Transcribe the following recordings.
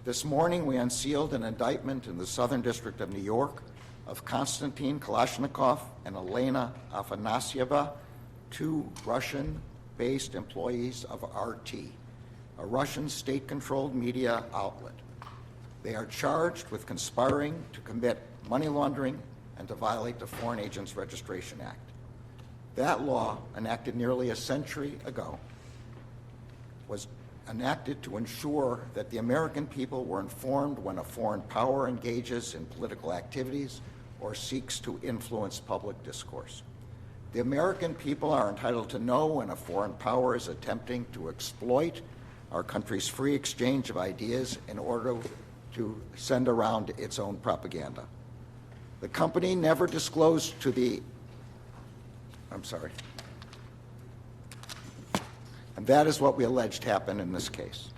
This morning, we unsealed an indictment in the Southern District of New York of Konstantin Kalashnikov and Elena Afanasieva, two Russian-based employees of RT, a Russian state-controlled media outlet. They are charged with conspiring to commit money laundering and to violate the Foreign Agents Registration Act. That law, enacted nearly a century ago, was enacted to ensure that the American people were informed when a foreign power engages in political activities or seeks to influence public discourse. The American people are entitled to know when a foreign power is attempting to exploit our country's free exchange of ideas in order to send around its own propaganda. The company never disclosed to the, and that is what we alleged happened in this case.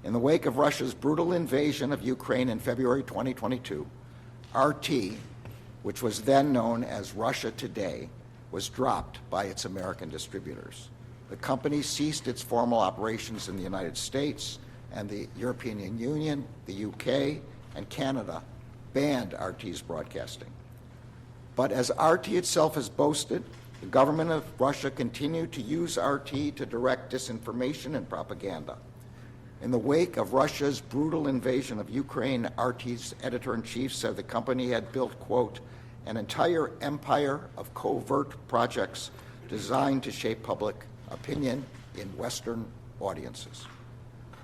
In the wake of Russia's brutal invasion of Ukraine in February 2022, RT, which was then known as Russia Today, was dropped by its American distributors. The company ceased its formal operations in the United States, and the European Union, the UK, and Canada banned RT's broadcasting. But as RT itself has boasted, the government of Russia continued to use RT to direct disinformation and propaganda. In the wake of Russia's brutal invasion of Ukraine, RT's editor-in-chief said the company had built, quote, an entire empire of covert projects designed to shape public opinion in Western audiences.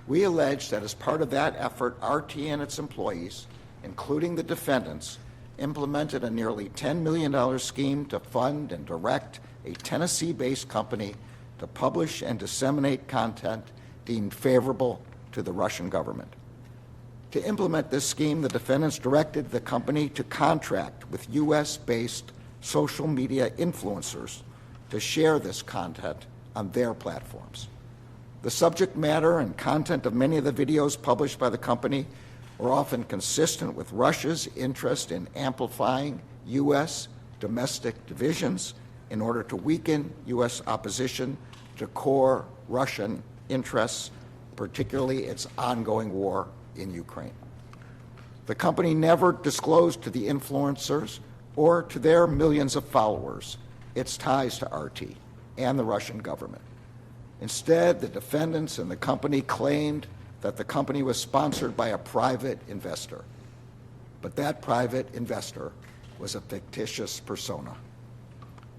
We allege that as part of that effort, RT and its employees, including the defendants, implemented a nearly $10 million scheme to fund and direct a Tennessee-based company to publish and disseminate content deemed favorable to the Russian government. To implement this scheme, the defendants directed the company to contract with U.S.-based social media influencers to share this content on their platforms. The subject matter and content of many of the videos published by the company were often consistent with Russia's interest in amplifying U.S. domestic divisions in order to weaken U.S. opposition to core Russian interests, particularly its ongoing war in Ukraine. The company never disclosed to the influencers or to their millions of followers its ties to RT and the Russian government. Instead, the defendants and the company claimed that the company was sponsored by a private investor. But that private investor was a fictitious persona.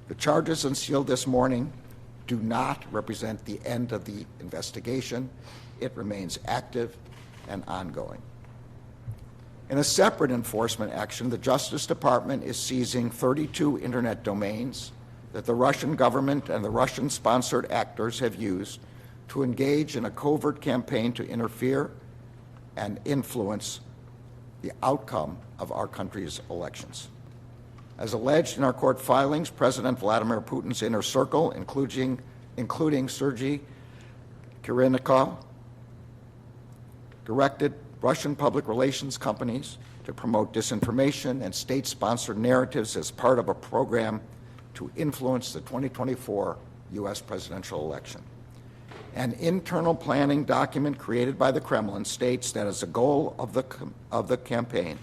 The charges unsealed this morning do not represent the end of the investigation. It remains active and ongoing. In a separate enforcement action, the Justice Department is seizing 32 internet domains that the Russian government and the Russian-sponsored actors have used to engage in a covert campaign to interfere and influence the outcome of our country's elections. As alleged in our court filings, President Vladimir Putin's inner circle, including Sergei Kirillenko, directed Russian public relations companies to promote disinformation and state-sponsored narratives as part of a program to influence the 2024 U.S. presidential election. An internal planning document created by the Kremlin states that as a goal of the campaign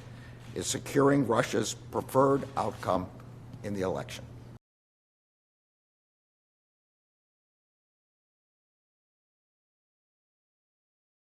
is securing Russia's preferred outcome in the election.